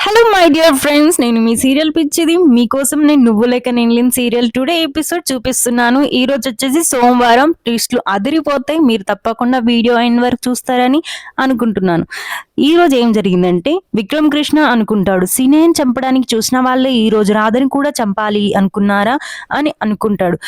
Hello my dear friends, నేను మీ serial పిచ్చిది. మీకోసం నేను నువ్వు లేక నేను లేని సీరియల్ టుడే ఎపిసోడ్ చూపిస్తున్నాను. ఈ రోజు వచ్చేసి సోమవారం. ట్విస్ట్లు అదిరిపోతాయి. మీరు తప్పకుండా వీడియో అయిన వరకు చూస్తారని అనుకుంటున్నాను. ఈ రోజు ఏం జరిగిందంటే, విక్రమ్ కృష్ణ అనుకుంటాడు, సినేని చంపడానికి చూసిన వాళ్ళే ఈ రోజు రాధని కూడా చంపాలి అనుకున్నారా అని అనుకుంటాడు.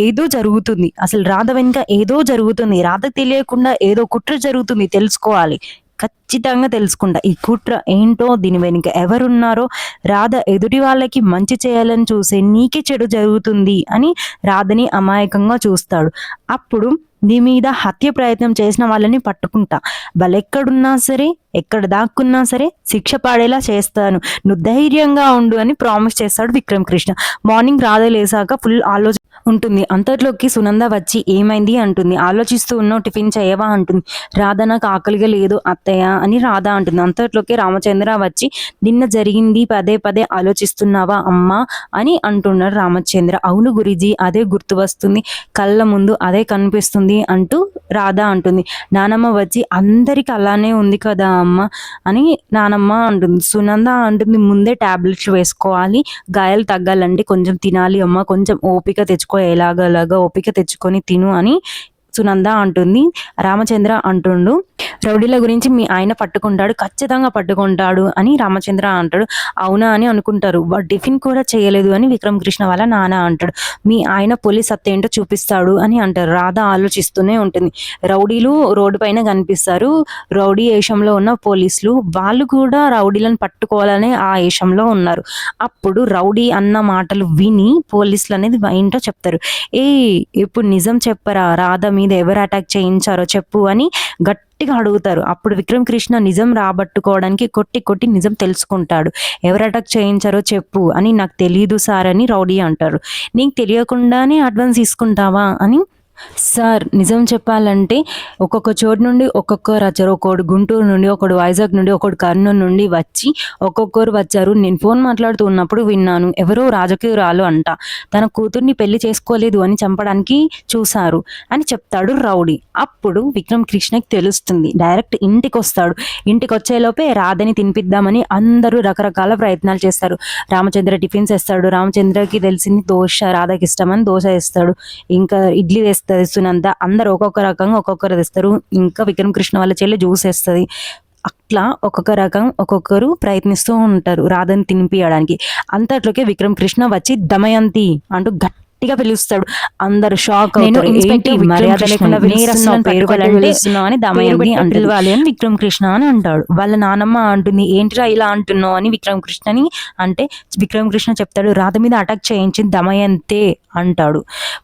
ఏదో జరుగుతుంది, అసలు రాధ వెనుక ఏదో జరుగుతుంది, రాధకు తెలియకుండా ఏదో కుట్ర జరుగుతుంది, తెలుసుకోవాలి, ఖచ్చితంగా తెలుసుకుంటా ఈ కుట్ర ఏంటో, దీని వెనుక ఎవరున్నారో, రాధ ఎదుటి వాళ్ళకి మంచి చేయాలని చూసే నీకే చెడు జరుగుతుంది అని రాధని అమాయకంగా చూస్తాడు. అప్పుడు నీ మీద హత్య ప్రయత్నం చేసిన వాళ్ళని పట్టుకుంటా, వాళ్ళెక్కడున్నా సరే, ఎక్కడ దాక్కున్నా సరే శిక్ష పడేలా చేస్తాను, నువ్వు ధైర్యంగా ఉండు అని ప్రామిస్ చేస్తాడు విక్రమ్ కృష్ణ. మార్నింగ్ రాధ లేసాక ఫుల్ ఆలోచన ఉంటుంది. అంతట్లోకి సునంద వచ్చి ఏమైంది అంటుంది. ఆలోచిస్తూ ఉన్నావు, టిఫిన్ చేయవా అంటుంది. రాధ నాకు ఆకలిగా లేదు అత్తయ్య అని రాధ అంటుంది. అంతట్లోకి రామచంద్ర వచ్చి నిన్న జరిగింది పదే పదే ఆలోచిస్తున్నావా అమ్మా అని అంటున్నాడు రామచంద్ర. అవును గురుజీ, అదే గుర్తు వస్తుంది, కళ్ళ ముందు అదే కనిపిస్తుంది అంటూ రాధ అంటుంది. నానమ్మ వచ్చి అందరికి అలానే ఉంది కదా అమ్మ అని నానమ్మ అంటుంది. సునంద అంటుంది, ముందే టాబ్లెట్స్ వేసుకోవాలి, గాయాలు తగ్గాలంటే కొంచెం తినాలి అమ్మ, కొంచెం ఓపిక తెచ్చుకో, ఎలాగలాగా ఓపిక తెచ్చుకొని తిను అని సునంద అంటుంది. రామచంద్ర అంటుండు, రౌడీల గురించి మీ ఆయన పట్టుకుంటాడు, ఖచ్చితంగా పట్టుకుంటాడు అని రామచంద్ర అంటాడు. అవునా అని అనుకుంటారు. వాడు టిఫిన్ కూడా చేయలేదు అని విక్రమ్ కృష్ణ వాళ్ళ నాన్న అంటాడు. మీ ఆయన పోలీస్ సత్తా ఏంటో చూపిస్తాడు అని అంటారు. రాధ ఆలోచిస్తూనే ఉంటుంది. రౌడీలు రోడ్డు పైన కనిపిస్తారు, రౌడీ వేషంలో ఉన్న పోలీసులు, వాళ్ళు కూడా రౌడీలను పట్టుకోవాలనే ఆ వేషంలో ఉన్నారు. అప్పుడు రౌడీ అన్న మాటలు విని పోలీసులు అనేది ఏంటో చెప్తారు. ఇప్పుడు నిజం చెప్పరా, రాధ మీద ఎవరు అటాక్ చేయించారో చెప్పు అని గట్టిగా అడుగుతారు. అప్పుడు విక్రమ్ కృష్ణ నిజం రాబట్టుకోవడానికి కొట్టి కొట్టి నిజం తెలుసుకుంటాడు. ఎవరు అటాక్ చేయించారో చెప్పు అని. నాకు తెలియదు సార్ అని రౌడీ అంటారు. నీకు తెలియకుండానే అడ్వాన్స్ తీసుకుంటావా అని. సార్ నిజం చెప్పాలంటే ఒక్కొక్క చోటు నుండి ఒక్కొక్కరు వచ్చారు. ఒకడు గుంటూరు నుండి, ఒకడు వైజాగ్ నుండి, ఒకడు కర్నూలు నుండి వచ్చి ఒక్కొక్కరు వచ్చారు. నేను ఫోన్ మాట్లాడుతూ ఉన్నప్పుడు విన్నాను, ఎవరో రాజకీయరాలు అంట తన కూతుర్ని పెళ్లి చేసుకోలేదు అని చంపడానికి చూశారు అని చెప్తాడు రౌడీ. అప్పుడు విక్రమ్ కృష్ణకి తెలుస్తుంది. డైరెక్ట్ ఇంటికి వస్తాడు. ఇంటికి వచ్చేలోపే రాధని తినిపిద్దామని అందరూ రకరకాల ప్రయత్నాలు చేస్తారు. రామచంద్ర టిఫిన్స్ వేస్తాడు. రామచంద్రకి తెలిసింది దోశ, రాధకి ఇష్టమని దోశ వేస్తాడు. ఇంకా ఇడ్లీ వేస్తాడు సునంద. అందరు ఒక్కొక్క రకంగా ఒక్కొక్కరు తెస్తారు. ఇంకా విక్రమ్ కృష్ణ వాళ్ళ చెల్లి జ్యూస్ వేస్తుంది. అట్లా ఒక్కొక్క రకం ఒక్కొక్కరు ప్రయత్నిస్తూ ఉంటారు రాధని తినిపియడానికి. అంతట్లోకే విక్రమ్ కృష్ణ వచ్చి దమయంతి అంటూ గట్టిగా పిలుస్తాడు. అందరు షాక్ అవుతారు. మర్యాద లేకుండా పిలుస్తున్నావు అని దమయంతి పిలవాలి అని విక్రమ్ కృష్ణ అని అంటాడు. వాళ్ళ నానమ్మ అంటుంది, ఏంటిరా ఇలా అంటున్నావు అని విక్రమ్ కృష్ణని అంటే, విక్రమ్ కృష్ణ చెప్తాడు, రాధ మీద అటాక్ చేయించింది దమయంతే అంటాడు.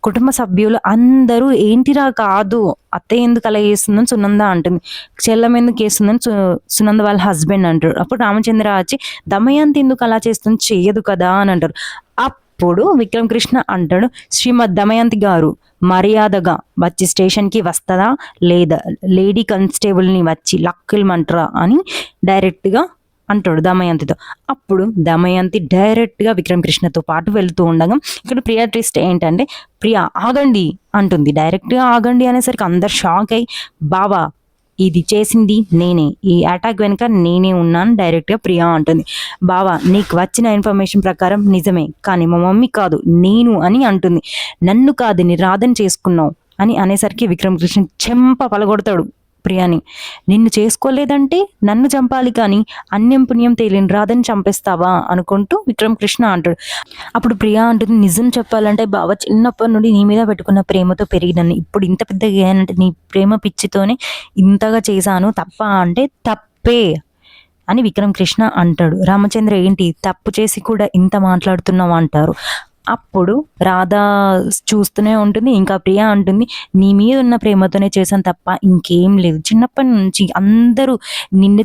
కుటుంబ సభ్యులు అందరూ ఏంటిరా కాదు, అత్తయ్య ఎందుకు అలా చేస్తుందని సునంద అంటుంది. చెల్లం ఎందుకు చేస్తుందని సునంద వాళ్ళ హస్బెండ్ అంటాడు. అప్పుడు రామచంద్ర వచ్చి దమయంతి ఎందుకు అలా చేస్తుంది, చెయ్యదు కదా అని అంటారు. అప్పుడు విక్రమ్ కృష్ణ అంటాడు, శ్రీమద్ దమయంతి గారు మర్యాదగా వచ్చి స్టేషన్కి వస్తుందా లేదా, లేడీ కానిస్టేబుల్ని వచ్చి లక్కులమంటారా అని డైరెక్ట్గా అంటాడు దమయంతితో. అప్పుడు దమయంతి డైరెక్ట్గా విక్రమ్ కృష్ణతో పాటు వెళ్తూ ఉండగా ఇక్కడ ప్రియా ట్విస్ట్ ఏంటంటే, ప్రియా ఆగండి అంటుంది. డైరెక్ట్గా ఆగండి అనేసరికి అందరు షాక్ అయ్యి, బావా ఇది చేసింది నేనే, ఈ అటాక్ వెనుక నేనే ఉన్నాను డైరెక్ట్గా ప్రియా అంటుంది. బావా నీకు వచ్చిన ఇన్ఫర్మేషన్ ప్రకారం నిజమే, కానీ మా మమ్మీ కాదు నేను అని అంటుంది. నన్ను కాదు నీ రాధని చేసుకున్నావు అని అనేసరికి విక్రమ్ కృష్ణ చెంప పలగొడతాడు ప్రియాని. నిన్ను చేసుకోలేదంటే నన్ను చంపాలి, కానీ అన్యం పుణ్యం తేలిని రాధని చంపేస్తావా అనుకుంటూ విక్రమ్ కృష్ణ అంటాడు. అప్పుడు ప్రియా అంటుంది, నిజం చెప్పాలంటే బావ చిన్నప్పటి నుండి నీ మీద పెట్టుకున్న ప్రేమతో పెరిగినాను, ఇప్పుడు ఇంత పెద్దగా అంటే నీ ప్రేమ పిచ్చితోనే ఇంతగా చేశాను, తప్ప అంటే తప్పే అని విక్రమ్ కృష్ణ అంటాడు. రామచంద్ర ఏంటి తప్పు చేసి కూడా ఇంత మాట్లాడుతున్నావు అంటారు. అప్పుడు రాధ చూస్తూనే ఉంటుంది. ఇంకా ప్రియా అంటుంది, నీ మీద ఉన్న ప్రేమతోనే చేశాను తప్ప ఇంకేం లేదు, చిన్నప్పటి నుంచి అందరూ నిన్నే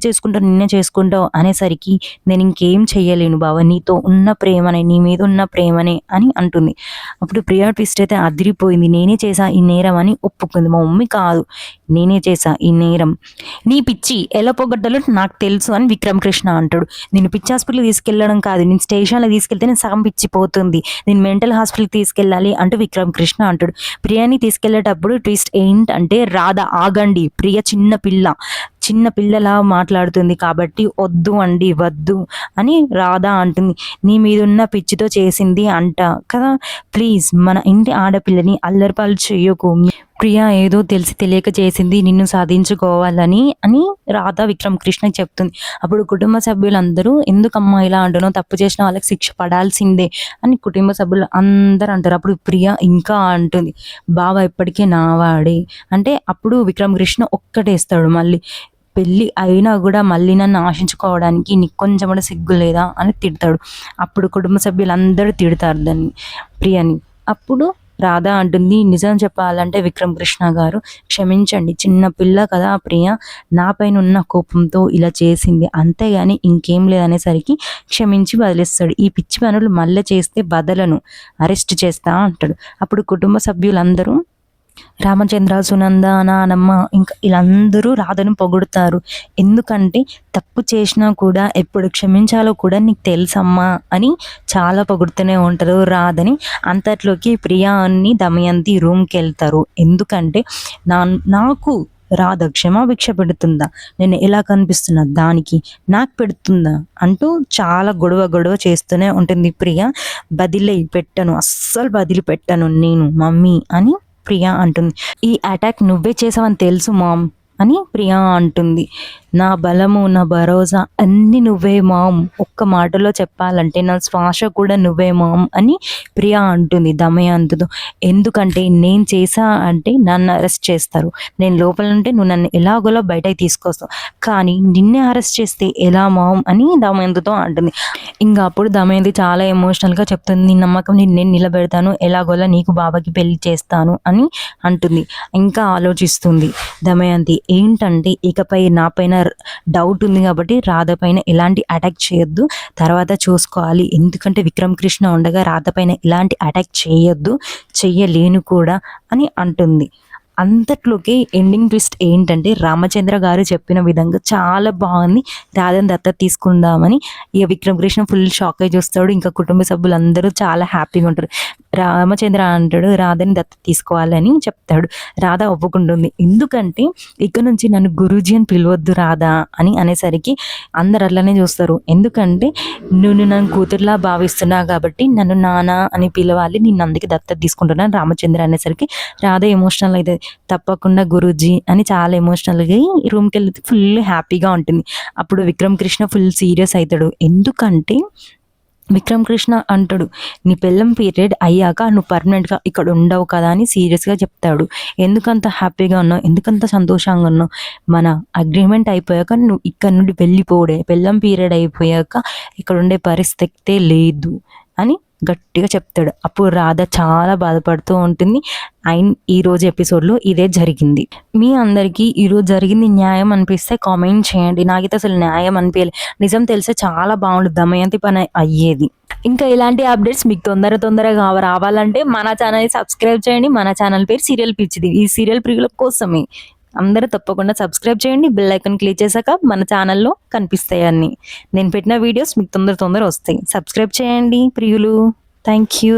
చేసుకుంటావు అనేసరికి నేను ఇంకేం చెయ్యలేను బావ, నీతో ఉన్న ప్రేమనే, నీ మీద ఉన్న ప్రేమనే అని అంటుంది. అప్పుడు ప్రియా ట్విస్ట్ అయితే అదిరిపోయింది. నేనే చేశా ఈ నేరం అని ఒప్పుకుంది. మా మమ్మీ కాదు, నేనే చేశా ఈ నేరం, నీ పిచ్చి ఎలా పోగొట్టాలో నాకు తెలుసు అని విక్రమ్ కృష్ణ అంటాడు. నేను పిచ్చి హాస్పిటల్ తీసుకెళ్ళడం కాదు, నేను స్టేషన్లో తీసుకెళ్తే నేను సగం పిచ్చిపోతుంది, నేను నేను మెంటల్ హాస్పిటల్కి తీసుకెళ్ళాలి అంటూ విక్రమ్ కృష్ణ అంటాడు. ప్రియాని తీసుకెళ్లేటప్పుడు ట్విస్ట్ ఏంటంటే రాధ ఆగండి, ప్రియ చిన్న పిల్లలా మాట్లాడుతుంది కాబట్టి వద్దు అండి వద్దు అని రాధ అంటుంది. నీ మీదున్న పిచ్చితో చేసింది అంట కదా, ప్లీజ్ మన ఇంటి ఆడపిల్లని అల్లరిపాలు చెయ్యకు, ప్రియ ఏదో తెలిసి తెలియక చేసింది నిన్ను సాధించుకోవాలని అని రాధ విక్రమ్ కృష్ణకి చెప్తుంది. అప్పుడు కుటుంబ సభ్యులందరూ ఎందుకమ్మా ఇలా అంటున్నావు, తప్పు చేసిన వాళ్ళకి శిక్ష పడాల్సిందే అని కుటుంబ సభ్యులు అందరూ అంటారు. అప్పుడు ప్రియ ఇంకా అంటుంది, బావ ఇప్పటికే నావాడే అంటే అప్పుడు విక్రమ్ కృష్ణ ఒక్కటేస్తాడు, మళ్ళీ పెళ్ళి అయినా కూడా మళ్ళీ నన్ను ఆశించుకోవడానికి నీకు కొంచెం కూడా సిగ్గు లేదా అని తిడతాడు. అప్పుడు కుటుంబ సభ్యులందరూ తిడతారు దాన్ని, ప్రియని. అప్పుడు రాధ అంటుంది, నిజం చెప్పాలంటే విక్రమ్ కృష్ణ గారు క్షమించండి, చిన్న పిల్ల కదా ప్రియ నా పైన ఉన్న కోపంతో ఇలా చేసింది అంతేగాని ఇంకేం లేదనేసరికి క్షమించి వదిలేస్తాడు. ఈ పిచ్చి పనులు మళ్ళీ చేస్తే బదలను అరెస్ట్ చేస్తా అంటాడు. అప్పుడు కుటుంబ సభ్యులందరూ రామచంద్ర, సునంద, నానమ్మ ఇంకా వీళ్ళందరూ రాధను పొగుడుతారు. ఎందుకంటే తప్పు చేసినా కూడా ఎప్పుడు క్షమించాలో కూడా నీకు తెలుసమ్మా అని చాలా పొగుడుతూనే ఉంటారు రాధని. అంతట్లోకి ప్రియాని దమయంతి రూమ్కి వెళ్తారు. ఎందుకంటే నాకు రాధ క్షమాభిక్ష పెడుతుందా, నేను ఎలా కనిపిస్తున్నా దానికి నాకు పెడుతుందా అంటూ చాలా గొడవ చేస్తూనే ఉంటుంది ప్రియ. అస్సలు బదిలిపెట్టను నేను మమ్మీ అని ప్రియా అంటుంది. ఈ అటాక్ నువ్వే చేసావని తెలుసు మామ్ అని ప్రియా అంటుంది. నా బలము నా భరోసా అన్నీ నువ్వే మామ్, ఒక్క మాటలో చెప్పాలంటే నా శ్వాస కూడా నువ్వే మామ్ అని ప్రియా అంటుంది దమయంతితో. ఎందుకంటే నేను చేసా అంటే నన్ను అరెస్ట్ చేస్తారు, నేను లోపల ఉంటే నువ్వు నన్ను ఎలాగోలా బయటకి తీసుకొస్తావు, కానీ నిన్నే అరెస్ట్ చేస్తే ఎలా మామ్ అని దమయంతితో అంటుంది. ఇంకా అప్పుడు దమయంతి చాలా ఎమోషనల్గా చెప్తుంది, నీ నమ్మకం నేను నిలబెడతాను, ఎలాగోలా నీకు బాబాకి పెళ్లి చేస్తాను అని అంటుంది. ఇంకా ఆలోచిస్తుంది దమయంతి, ఏంటంటే ఇకపై నా పైన డౌట్ ఉంది కాబట్టి రాధ పైన ఎలాంటి అటాక్ చేయొద్దు, తర్వాత చూసుకోవాలి, ఎందుకంటే విక్రమ్ కృష్ణ ఉండగా రాధ పైన ఎలాంటి అటాక్ చెయ్యలేను కూడా అని అంటుంది. అంతట్లోకి ఎండింగ్ ట్విస్ట్ ఏంటంటే రామచంద్ర గారు చెప్పిన విధంగా చాలా బాగుంది, రాధని దత్తత తీసుకుందామని. ఇక విక్రమ్ కృష్ణ ఫుల్ షాక్ అయి చూస్తాడు. ఇంకా కుటుంబ సభ్యులందరూ చాలా హ్యాపీగా ఉంటారు. రామచంద్ర అంటాడు రాధని దత్తత తీసుకోవాలని చెప్తాడు. రాధ ఒప్పుకుంటుంది. ఎందుకంటే ఇక్కడ నుంచి నన్ను గురూజీ అని పిలవద్దు రాధా అని అనేసరికి అందరు అట్లనే చూస్తారు. ఎందుకంటే నువ్వు నన్ను కూతురులా భావిస్తున్నా కాబట్టి నన్ను నాన్న అని పిలవాలి, నేను అందుకే దత్తత తీసుకుంటున్నాను రామచంద్ర అనేసరికి రాధ ఎమోషనల్ అయితే తప్పకుండా గురూజీ అని చాలా ఎమోషనల్గా రూమ్కి వెళ్తే ఫుల్ హ్యాపీగా ఉంటుంది. అప్పుడు విక్రమ్ కృష్ణ ఫుల్ సీరియస్ అవుతాడు. ఎందుకంటే విక్రమ్ కృష్ణ అంటాడు, నీ పెళ్ళం పీరియడ్ అయ్యాక నువ్వు పర్మనెంట్గా ఇక్కడ ఉండవు కదా అని సీరియస్గా చెప్తాడు. ఎందుకంత హ్యాపీగా ఉన్నావు, ఎందుకంత సంతోషంగా ఉన్నావు, మన అగ్రిమెంట్ అయిపోయాక నువ్వు ఇక్కడ నుండి వెళ్ళిపోడే, పెళ్ళం పీరియడ్ అయిపోయాక ఇక్కడ ఉండే పరిస్థితే లేదు అని గట్టిగా చెప్తాడు. అప్పుడు రాధ చాలా బాధపడుతూ ఉంటుంది. అండ్ ఈరోజు ఎపిసోడ్లో ఇదే జరిగింది. మీ అందరికీ ఈరోజు జరిగింది న్యాయం అనిపిస్తే కామెంట్ చేయండి. నాకైతే అసలు న్యాయం అనిపించలేదు, నిజం తెలిస్తే చాలా బాగుంటుంది, దమయంతి పని అయ్యేది. ఇంకా ఇలాంటి అప్డేట్స్ మీకు తొందరగా రావాలంటే మన ఛానల్ని సబ్స్క్రైబ్ చేయండి. మన ఛానల్ పేరు సీరియల్ పిచ్చిది. ఈ సీరియల్ ప్రియుల కోసమే అందరూ తప్పకుండా సబ్స్క్రైబ్ చేయండి. బెల్ ఐకాన్ క్లిక్ చేశాక మన ఛానల్లో కనిపిస్తాయి అన్నీ, నేను పెట్టిన వీడియోస్ మీకు తొందర వస్తాయి. సబ్స్క్రైబ్ చేయండి ప్రియులు. Thank you.